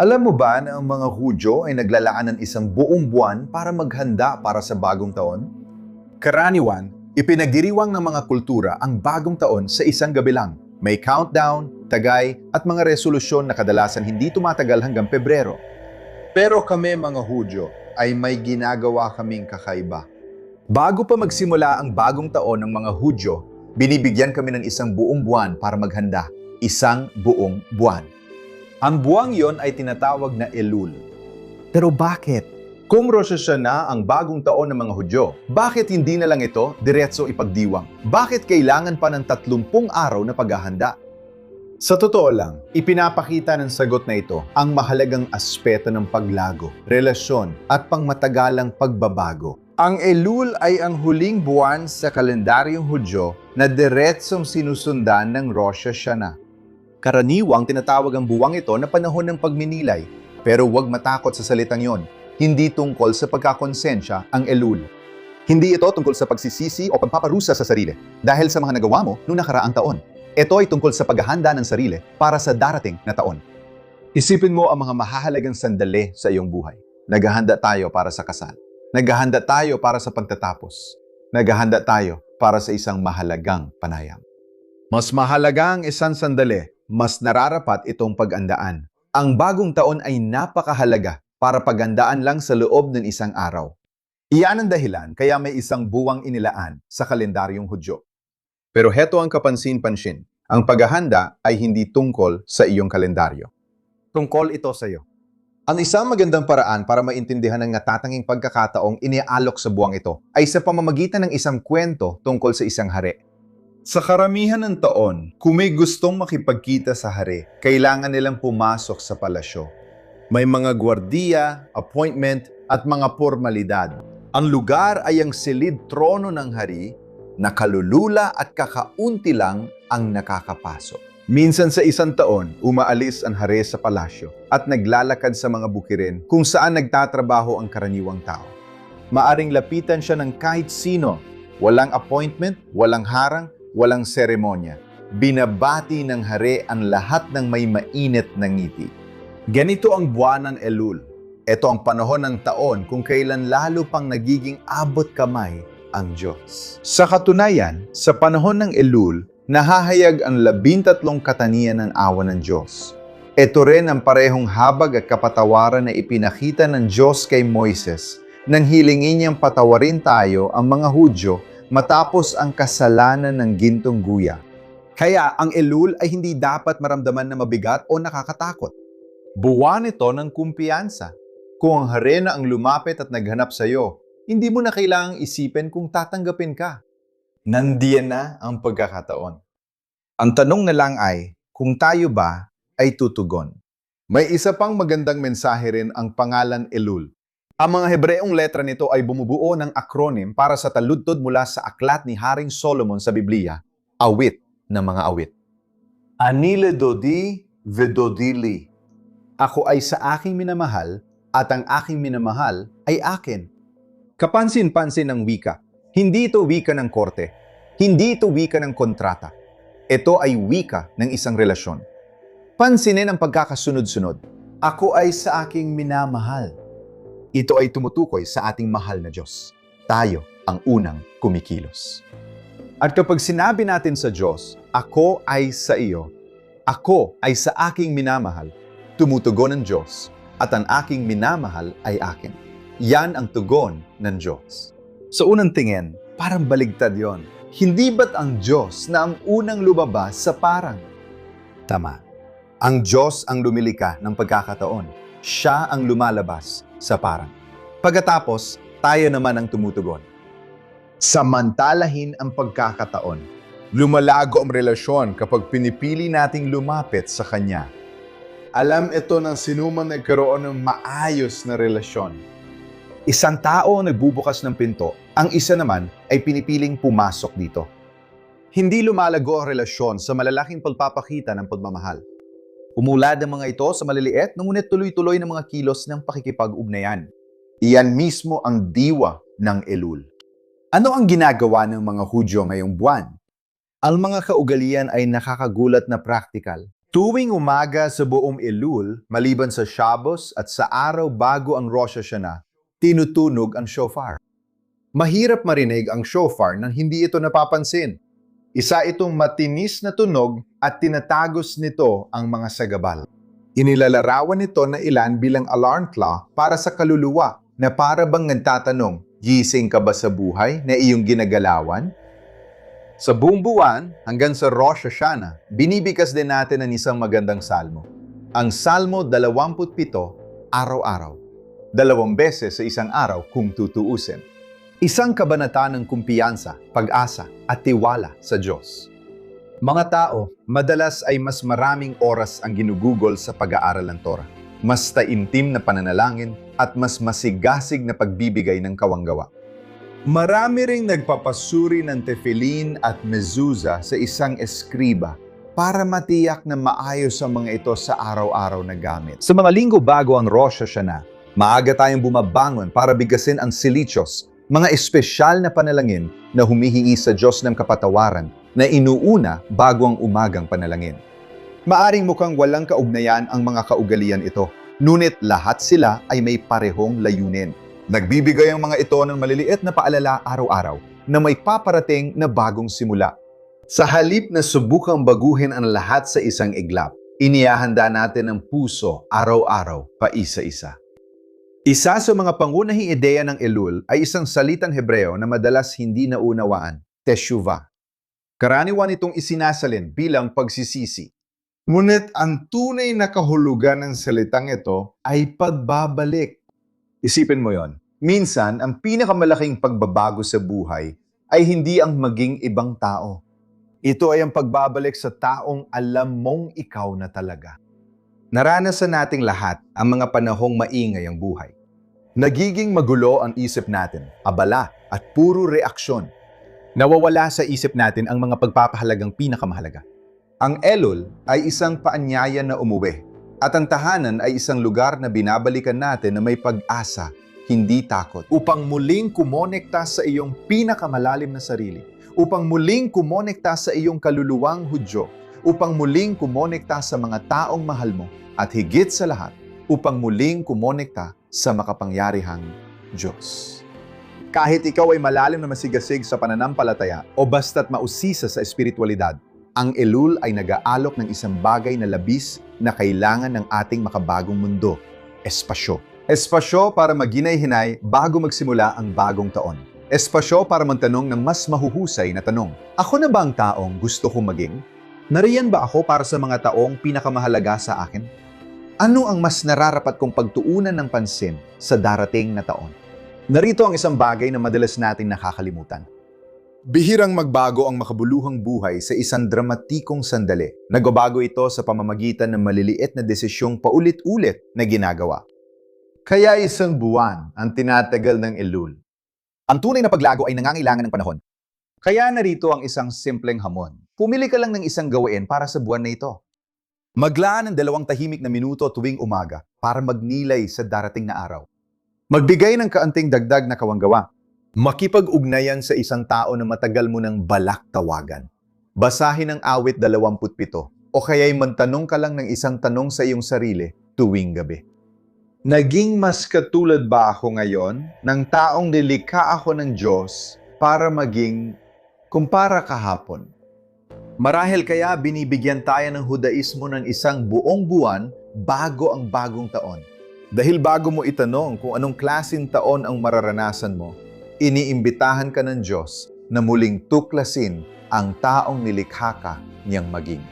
Alam mo ba na ang mga Hudyo ay naglalaan ng isang buong buwan para maghanda para sa bagong taon? Karaniwan, ipinagdiriwang ng mga kultura ang bagong taon sa isang gabi lang. May countdown, tagay, at mga resolusyon na kadalasan hindi tumatagal hanggang Pebrero. Pero kami mga Hudyo ay may ginagawa kaming kakaiba. Bago pa magsimula ang bagong taon ng mga Hudyo, binibigyan kami ng isang buong buwan para maghanda. Isang buong buwan. Ang buwang yon ay tinatawag na Elul. Pero bakit? Kung Rosh Hashanah ang bagong taon ng mga Hudyo, bakit hindi na lang ito diretso ipagdiwang? Bakit kailangan pa ng 30 araw na paghahanda? Sa totoo lang, ipinapakita ng sagot na ito ang mahalagang aspeto ng paglago, relasyon at pangmatagalang pagbabago. Ang Elul ay ang huling buwan sa kalendaryong Hudyo na diretsong sinusundan ng Rosh Hashanah. Karaniwang tinatawag ang buwang ito na panahon ng pagminilay. Pero huwag matakot sa salitang yon. Hindi tungkol sa pagkakonsensya ang Elul. Hindi ito tungkol sa pagsisisi o pagpaparusa sa sarili dahil sa mga nagawa mo noong nakaraang taon. Ito ay tungkol sa paghahanda ng sarili para sa darating na taon. Isipin mo ang mga mahahalagang sandali sa iyong buhay. Naghahanda tayo para sa kasal. Naghahanda tayo para sa pagtatapos. Naghahanda tayo para sa isang mahalagang panayam. Mas mahalaga ang isang sandali, mas nararapat itong pag-andaan. Ang bagong taon ay napakahalaga para pagandaan lang sa loob ng isang araw. Iyan ang dahilan kaya may isang buwang inilaan sa kalendaryong Hudyo. Pero heto ang kapansin-pansin. Ang paghahanda ay hindi tungkol sa iyong kalendaryo. Tungkol ito sa iyo. Ang isang magandang paraan para maintindihan ang natatanging pagkakataong iniaalok sa buwang ito ay sa pamamagitan ng isang kwento tungkol sa isang hari. Sa karamihan ng taon, kung may gustong makipagkita sa hari, kailangan nilang pumasok sa palasyo. May mga gwardiya, appointment, at mga formalidad. Ang lugar ay ang silid trono ng hari, nakalulula at kakaunti lang ang nakakapasok. Minsan sa isang taon, umaalis ang hari sa palasyo at naglalakad sa mga bukirin kung saan nagtatrabaho ang karaniwang tao. Maaring lapitan siya ng kahit sino, walang appointment, walang harang, walang seremonya. Binabati ng hari ang lahat ng may mainit na ngiti. Ganito ang buwan ng Elul. Ito ang panahon ng taon kung kailan lalo pang nagiging abot kamay ang Diyos. Sa katunayan, sa panahon ng Elul, nahahayag ang 13 katanian ng awa ng Diyos. Ito rin ang parehong habag at kapatawaran na ipinakita ng Diyos kay Moises nang hilingin niyang patawarin tayo ang mga Hudyo matapos ang kasalanan ng gintong guya. Kaya ang Elul ay hindi dapat maramdaman na mabigat o nakakatakot. Buwan ito ng kumpiyansa. Kung ang hari na ang lumapit at naghanap sa iyo, hindi mo na kailangang isipin kung tatanggapin ka. Nandiyan na ang pagkakataon. Ang tanong na lang ay, kung tayo ba ay tutugon? May isa pang magandang mensahe rin ang pangalan Elul. Ang mga Hebreong letra nito ay bumubuo ng acronym para sa taludtod mula sa aklat ni Haring Solomon sa Biblia, awit ng mga awit. Ani ledodi vedodili. Ako ay sa aking minamahal at ang aking minamahal ay akin. Kapansin-pansin ng wika. Hindi ito wika ng korte. Hindi ito wika ng kontrata. Ito ay wika ng isang relasyon. Pansinin ang pagkakasunod-sunod. Ako ay sa aking minamahal. Ito ay tumutukoy sa ating mahal na Diyos. Tayo ang unang kumikilos. At kapag sinabi natin sa Diyos, ako ay sa iyo, ako ay sa aking minamahal, tumutugon ng Diyos, at ang aking minamahal ay akin. Yan ang tugon ng Diyos. Sa unang tingin, parang baligtad yon. Hindi ba't ang Diyos na ang unang lumabas sa parang? Tama. Ang Diyos ang lumilika ng pagkakataon. Siya ang lumalabas sa parang. Pagkatapos, tayo naman ang tumutugon. Samantalahin ang pagkakataon. Lumalago ang relasyon kapag pinipili nating lumapit sa Kanya. Alam ito ng sinuman nagkaroon ng maayos na relasyon. Isang tao ang nagbubukas ng pinto, ang isa naman ay pinipiling pumasok dito. Hindi lumalago ang relasyon sa malalaking pagpapakita ng pagmamahal. Umulad ang mga ito sa maliliit, ngunit tuloy-tuloy ng mga kilos ng pakikipag-ugnayan. Iyan mismo ang diwa ng Elul. Ano ang ginagawa ng mga Hudyo ngayong buwan? Ang mga kaugalian ay nakakagulat na praktikal. Tuwing umaga sa buong Elul, maliban sa Shabbos at sa araw bago ang Rosh Hashanah, tinutunog ang shofar. Mahirap marinig ang shofar nang hindi ito napapansin. Isa itong matinis na tunog at tinatagos nito ang mga sagabal. Inilalarawan nito na ilan bilang alarm clock para sa kaluluwa na para bang nagtatanong, gising ka ba sa buhay na iyong ginagalawan? Sa buong buwan hanggang sa Rosh Hashanah, binibikas din natin ang isang magandang salmo. Ang Salmo 27, araw-araw. 2 beses sa isang araw kung tutuusin. Isang kabanata ng kumpiyansa, pag-asa at tiwala sa Diyos. Mga tao, madalas ay mas maraming oras ang ginugugol sa pag-aaral ng Torah. Mas taimtim na pananalangin at mas masigasig na pagbibigay ng kawanggawa. Marami ring nagpapasuri ng tefillin at mezuzah sa isang eskriba para matiyak na maayos ang mga ito sa araw-araw na gamit. Sa mga linggo bago ang Rosh Hashanah, maaga tayong bumabangon para bigasin ang silichos, mga espesyal na panalangin na humihingi sa Diyos ng kapatawaran na inuuna bago ang umagang panalangin. Maaring mukhang walang kaugnayan ang mga kaugalian ito, ngunit lahat sila ay may parehong layunin. Nagbibigay ang mga ito ng maliliit na paalala araw-araw na may paparating na bagong simula. Sa halip na subukang baguhin ang lahat sa isang iglap, inihahanda natin ang puso araw-araw pa isa-isa. Isa sa mga pangunahing ideya ng Elul ay isang salitang Hebreo na madalas hindi naunawaan, teshuvah. Karaniwan itong isinasalin bilang pagsisisi. Ngunit ang tunay na kahulugan ng salitang ito ay pagbabalik. Isipin mo yon. Minsan, ang pinakamalaking pagbabago sa buhay ay hindi ang maging ibang tao. Ito ay ang pagbabalik sa taong alam mong ikaw na talaga. Naranasan nating lahat ang mga panahong maingay ang buhay. Nagiging magulo ang isip natin, abala at puro reaksyon. Nawawala sa isip natin ang mga pagpapahalagang pinakamahalaga. Ang Elul ay isang paanyaya na umuwi. At ang tahanan ay isang lugar na binabalikan natin na may pag-asa, hindi takot. Upang muling kumonekta sa iyong pinakamalalim na sarili. Upang muling kumonekta sa iyong kaluluwang Hudyo. Upang muling kumonekta sa mga taong mahal mo. At higit sa lahat, upang muling kumonekta sa makapangyarihang Diyos. Kahit ikaw ay malalim na masigasig sa pananampalataya o basta't mausisa sa espiritualidad, ang Elul ay nag-aalok ng isang bagay na labis na kailangan ng ating makabagong mundo, espasyo. Espasyo para maginay-hinay bago magsimula ang bagong taon. Espasyo para magtanong ng mas mahuhusay na tanong. Ako na ba ang taong gusto kong maging? Nariyan ba ako para sa mga taong pinakamahalaga sa akin? Ano ang mas nararapat kong pagtuunan ng pansin sa darating na taon? Narito ang isang bagay na madalas nating nakakalimutan. Bihirang magbago ang makabuluhang buhay sa isang dramatikong sandali. Nagbabago ito sa pamamagitan ng maliliit na desisyong paulit-ulit na ginagawa. Kaya isang buwan ang tinatagal ng Elul. Ang tunay na paglago ay nangangailangan ng panahon. Kaya narito ang isang simpleng hamon. Pumili ka lang ng isang gawain para sa buwan na ito. Maglaan ng 2 tahimik na minuto tuwing umaga para magnilay sa darating na araw. Magbigay ng kaunting dagdag na kawanggawa. Makipag-ugnayan sa isang tao na matagal mo ng balak tawagan. Basahin ang awit 27 o kaya'y magtanong ka lang ng isang tanong sa iyong sarili tuwing gabi. Naging mas katulad ba ako ngayon ng taong nilikha ako ng Diyos para maging kumpara kahapon? Marahil kaya binibigyan tayo ng Hudaismo ng isang buong buwan bago ang bagong taon. Dahil bago mo itanong kung anong klaseng taon ang mararanasan mo, iniimbitahan ka ng Diyos na muling tuklasin ang taong nilikha ka niyang maging.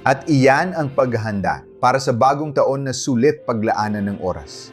At iyan ang paghahanda para sa bagong taon na sulit paglaanan ng oras.